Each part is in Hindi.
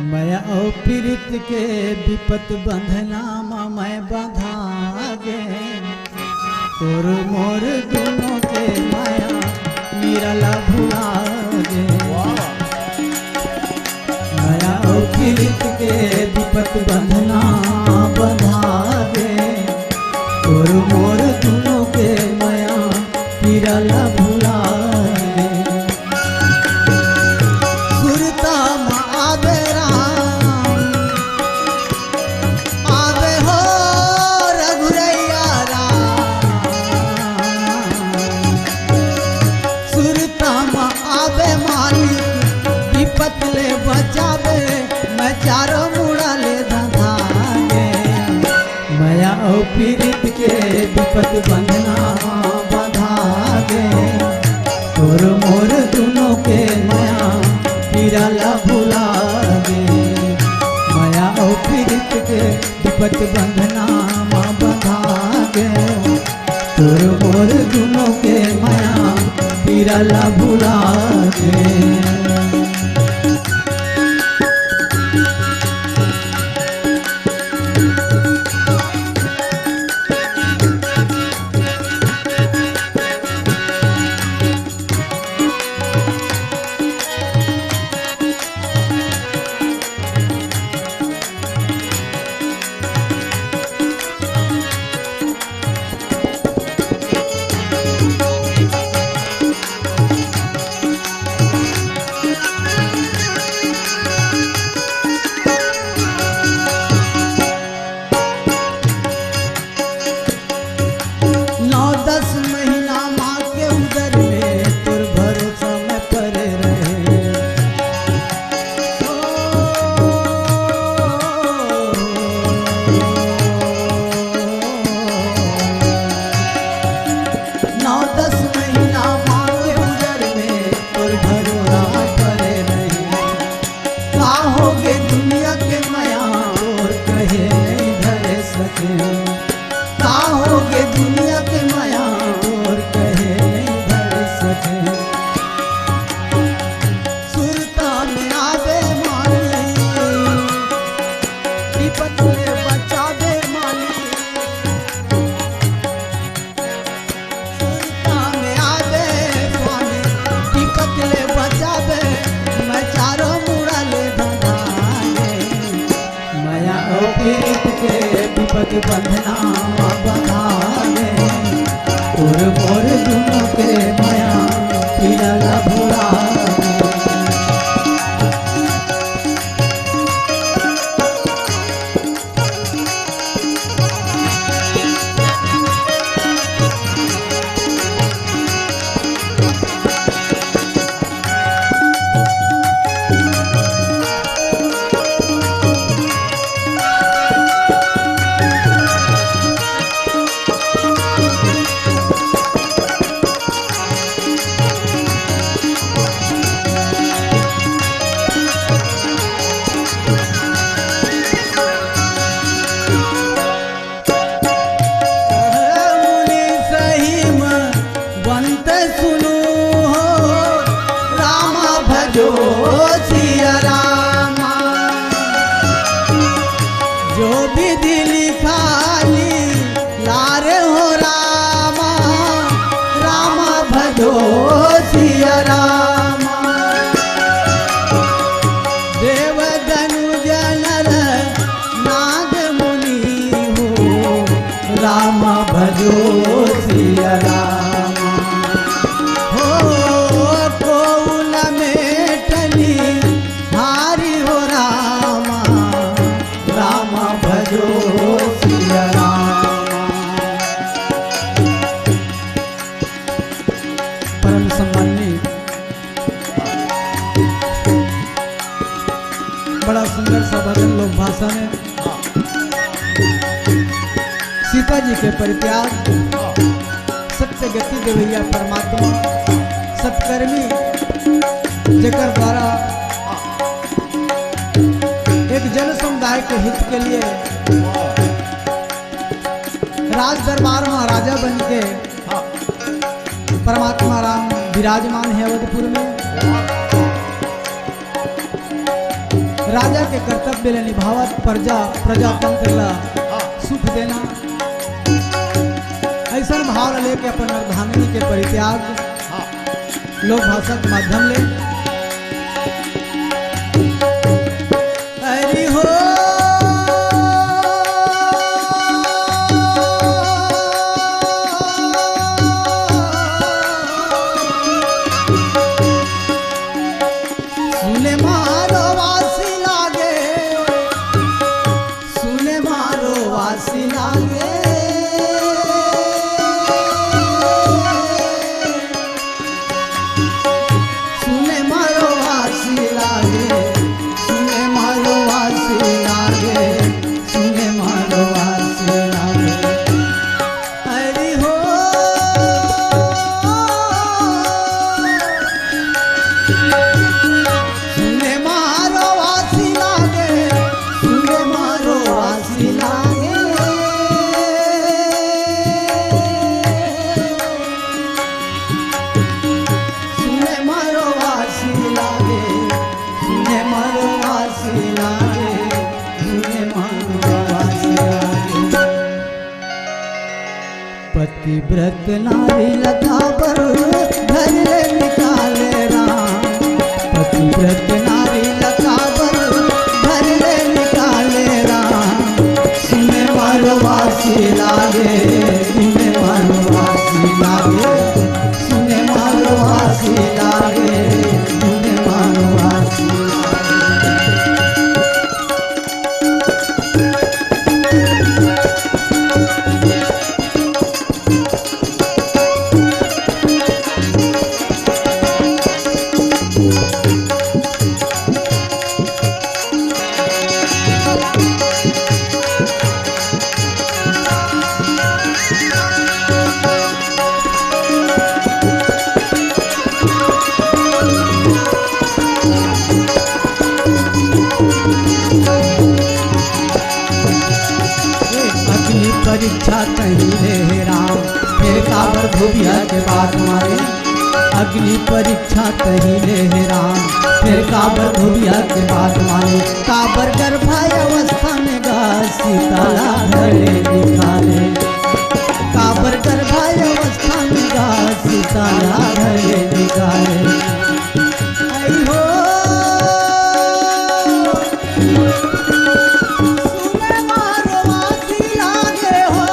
मैं ओ पीड़ित के विपत बंधना मैं बंधागे तोर मोर दोनों के माया मिरला भुलागे। मैं ओ पीड़ित के विपत बंधना बंधागे तोर मोर दोनों के माया मिरला भुलागे। बचावे मैं चारों मुड़ा ले धंधागे। माया ओ पीड़ित के विपत बंधना बंधागे तोर मोर दोनों के माया पीरला भुलागे। माया ओ पीड़ित के विपत बंधना बंधागे तोर मोर दोनों के माया पीरला भुलागे। बंधना बंधागे तोर मोर दोनों के माया पीरला भुलागे। जो भी दिल खाली लारे हो रामा रामा भजो सिया रामा। देव धनुज नर नाग मुनि हो रामा भजो सिया रामा। हो कोउल में टली हारी हो रामा रामा भजो सिया रामा। परम सम्माननीय बड़ा सुंदर सा भजन लोक भाषा में सीता जी के परित्याग सत्य गति देवैया परमात्मा सत्कर्मी जकर द्वारा एक जन समुदाय के हित के लिए राज दरबार में राजा बन के परमात्मा राम विराजमान है अवधपुर में। राजा के कर्तव्य ले निभावत प्रजातंत्र ला सुख देना ऐसा भाव लेके अपन अर्धांगिनी के परित्याग लोक भाषा के माध्यम ले हरि हो सुने मारो वासी लागे सुने मारो वासी लागे सुने मारो वासी लागे सुने मारो वासी लागे सुने मारो वासी लागे हरि हो सुने मारो वासी लागे सुने मारो वासी लागे सुने मारो वासी लागे सुने मारो वासी लागे सुने मारो वासी लागे पतिव्रत नारी लता पर घर ले निकाले राम पतिव्रत नारी लता पर घर ले निकाले राम सुने मारो वासी लागे सुने मारो वासी लागे सुने मारो वासी लागे सुने मारो वासी अग्नि परीक्षा कहीं ले राम फिर काबर धोबिया के बात मारे अग्नि परीक्षा कहीं ले राम फिर काबर धोबिया के बात मारे काबर गर्भाय अवस्था में गा सीताला धरे निकाले काबर गर्भाय अवस्था में गा सीताला धरे निकाले आई हो सुने मारो वासी लागे हो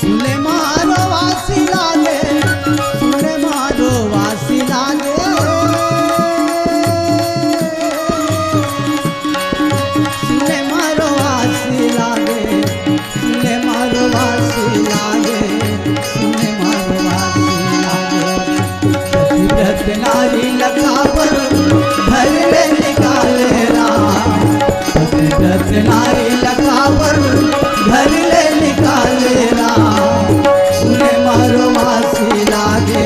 सुने मारो वासी लागे सुने मारो वासी लागे सुने मारो वासी लागे सुने मारो वासी लागे सुने मारो वासी लागे पतिव्रत नारी लता पर घर ले निकाले राम पतिव्रत नारी लता पर घर ले निकाले राम सुने मारो वासी लागे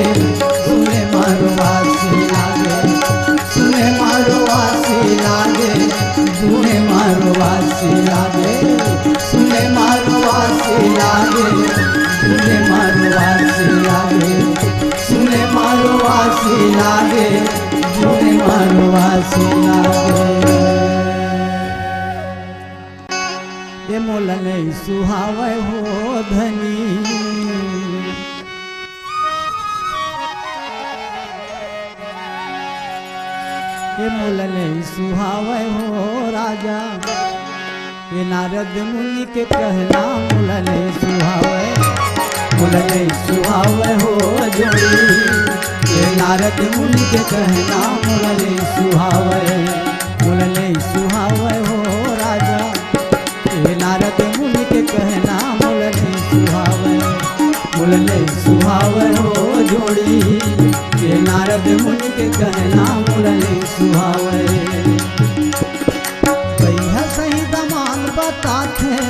सुने मारो वासी लागे सुने मारो वासी लागे सुने मारो वासी लागे सुने मारो वासी लागे सुने मारो वासी लागे सुने मारो वासी लागे सुने मारो वासी लागे ये मोल नहीं सुहावे हो धनी ये मोल नहीं सुहावे हो राजा ये नारद मुनि के कहना मोल नहीं सुहावे मोल नहीं सुहावे हो जोड़ी ये नारद मुनि के कहना मोल नहीं सुहावे मोल नहीं सुहावे हो राजा ये नारद मुनि के कहना मोल नहीं सुहावे मोल नहीं सुहावे हो जोड़ी ये नारद मुनि के कहना मोल नहीं सुहावे कहिया सही दमान बताते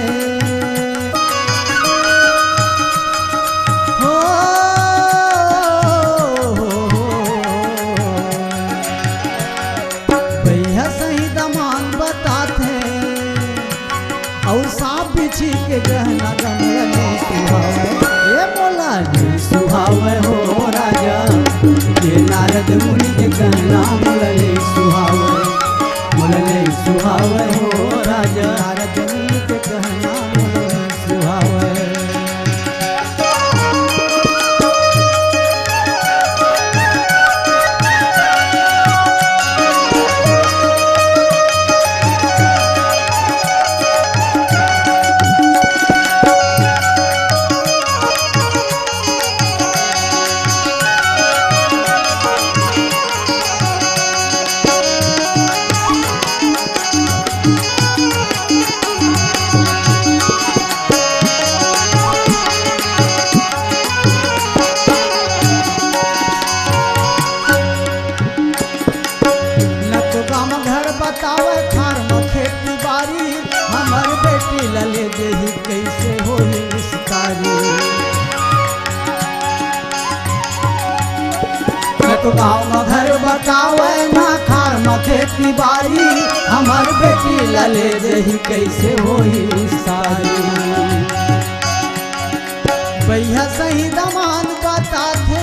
हो कहिया सही दमान बताते और सांप बिछी के गहना गमला नहीं सुहावे ये मोला नहीं सुहावे हो राजा ये नारद मुनि के मिलले देही कैसे होई विस्तारी। तो गाँव में घर बटावे ना खार में खेती बाड़ी, हमार बेटी लले देही कैसे होई विस्तारी। भैया सही दमान बताते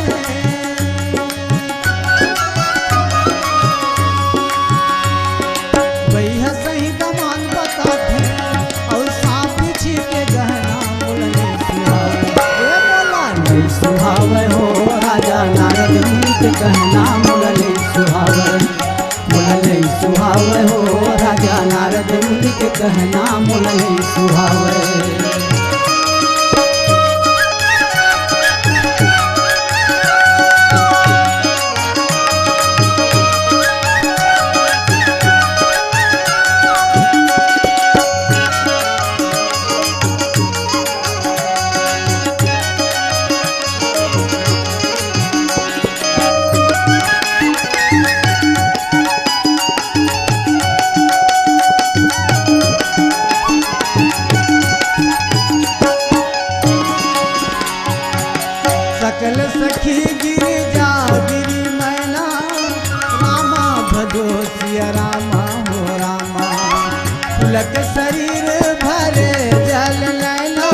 सुहावे हो राजा नारद मुनि के कहना मुरली सुहावे। मुरली सुहावे हो राजा नारद मुनि के कहना मुरली सुहावे। सकल सखी गिरी जा गिरी मैना, रामा भजो सिया रामा हो रामा। पुलक शरीर भरे जल नैना,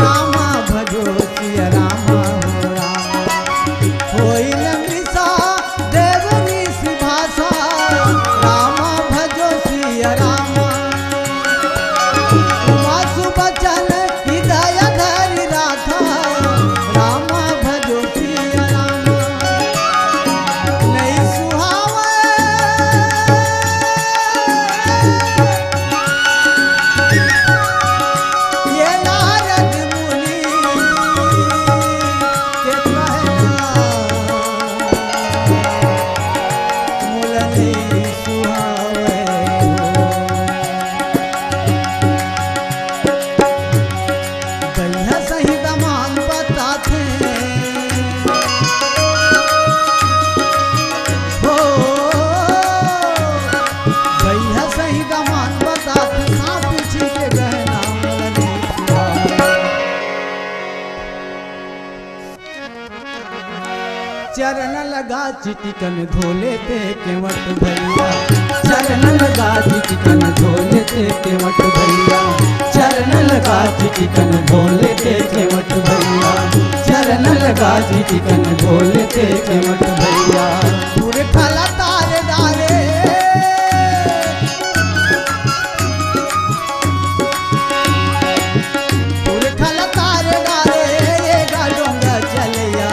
रामा भजो सिया रामा हो रामा। होई लंबिसा देवनी भाषा, रामा भजो सिया रामा। वासु बचन हृदय धरि राधा, रामा भजो सिया रामा। नहीं सुहावे ये नारद मुनि के कहना, मुल नहीं सुहावे भैया सही दमान बताते हो। भैया सही दमान बताते सांप पीछे के गहना मुरली सुहावे। चरण लगा चिटिकन धोले ते केवट भैया। चरण लगा चिटिकन धोले ते केवट भैया। चरण लगा चिटिकन धोले ते केवट भैया। चरण लगा चिटिकन धोले ते केवट भैया। पूरे खला तारे डारे पूरे खला तारे डारे, ये गाडोंगा चलिया।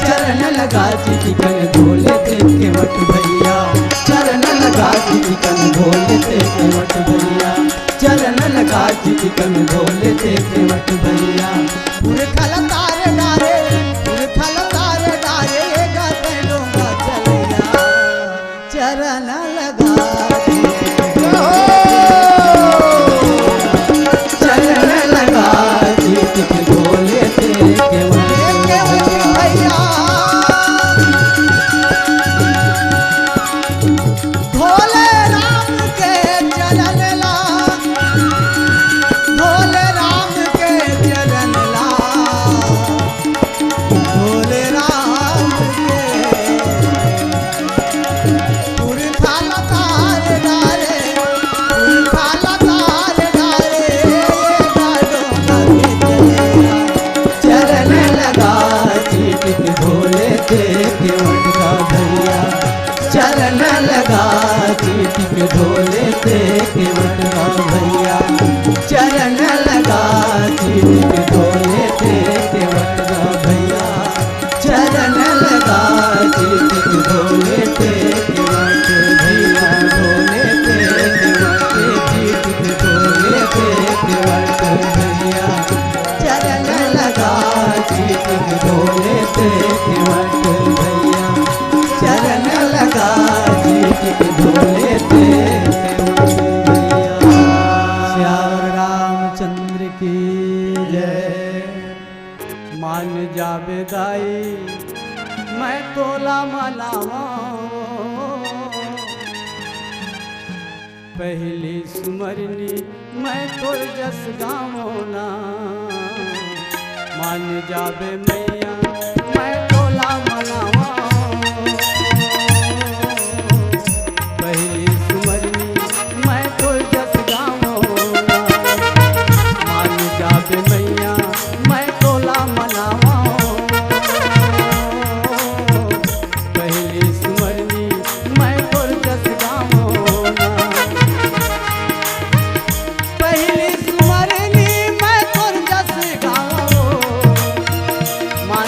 चरण लगा चिटिकन धोले ते केवट भैया। चरण लगा चिटिकन धोले ते केवट भैया। चरण लगा चिटिकन धोले ते केवट भैया। पूरे खला तारे डारे पूरे खला तारे डारे, ये गाते डोंगा चलिया। चरण लगा चरण लगा चिटिकन धोले ते केवट भैया। भोले राम के चरण ला, भोले राम के चरण ला, भोले राम के पुरखाला तारे डारे, पुरखाला तारे डारे, गाडोंगा के चलिया। चरण लगा चिटिक धोले ते केवट का भैया। चरण लगा चिटिक धोले ते केवट का भैया। चरण लगा चिटिक धोले ते केवट का भैया। चरण लगा चिटिक धोले ते केवट भैया। धोले ते केवट चिटिक धोले ते केवट भैया। चरण लगा चिटिक धोले ते केवट भैया। चरण लगा चिटिक धोले ते केवट भैया। श्याम रामचंद्र की जय। मान जावे दाई मैं तोला मनावा, पहली सुमरनी मैं तोर जस गावो ना। मान जाबे मैया मैं तोला मनावा। पहली सुमरनी मैं तोर जस गावो ना। मान जाबे मैया मैं तोला मनावा। पहली सुमरनी मैं तोर जस गावो ना। पहली सुमरनी मैं तोर जस गावो। मान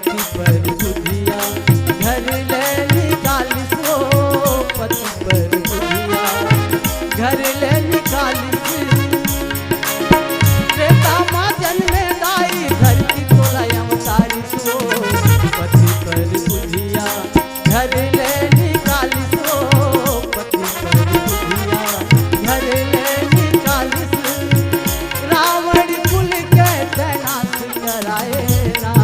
पति पर बुधिया घर ले निकालिस हो, पति पर बुधिया घर ले निकालिस। त्रेता माँ जन्मे दाई धरती तोला अवतारिस हो, पति पर बुधिया घर ले निकालिस हो, पति पर बुधिया घर ले निकालिस। रावण कुल के तैनात कराए ना,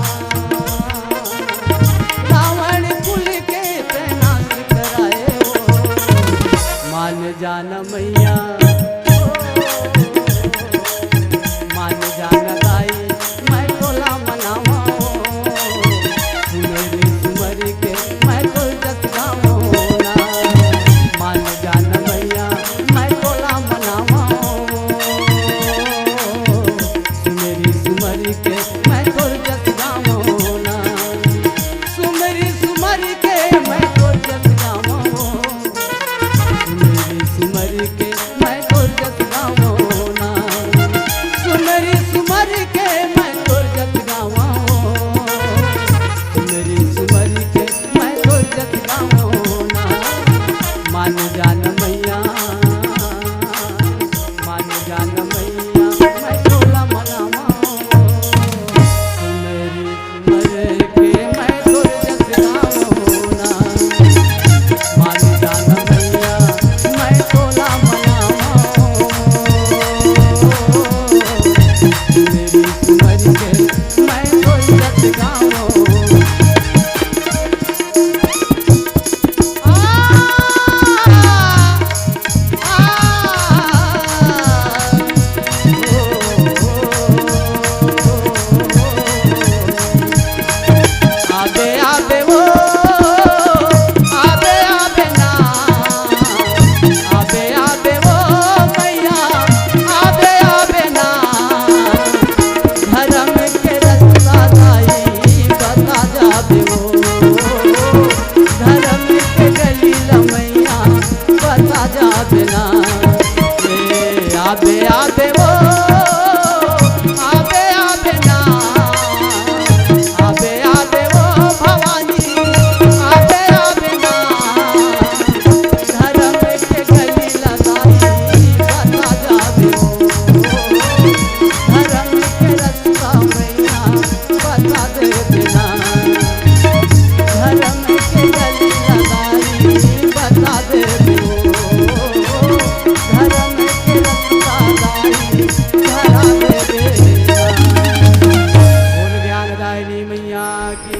रावण कुल के तैनात कराए हो। मान जाना मैया मान जाना दाई मैं तोला मनावा हो, सुमेरी सुमर के मैं तो जस गावो ना। मान जाना मैया मैं तोला मनावा हो, सुमेरी सुमर के मैं तो जस गावो ना। सुमेरी सुमर के मैं तो जस गावो, सुमेरी सुमर के मैं तो जस गावो ना। सुमेरी सुमर के मैं तो जस गावो, सुमेरी सुमर के मैं तो जस गावो ना। मान जान मैया मान जान मैया मैं तोला मनावा हो, सुमेरी सुमर के मैं तो जस गावो ना। मान जान मैया मैं तोला मनावा हो, सुमेरी सुमर के मैं तो जस गावो। आबे आबे वो आबे आबे ना, आबे आबे वो मैया आबे आबे ना। धर्म के रास्ता दाई बता जाबे वो, धर्म के गली मैया बता जाबे ना। आबे आबे वो आबे आबे ना, आबे आबे वो भवानी आबे आबे ना। धर्म के गली लगाई बता जाबे वो, धर्म के रास्ता मैया बता देबे ना। धर्म के गली लगाई बता देबे वो, धर्म के रास्ता गाई धरा देबे ना। बोल ज्ञानदायिनी मैया की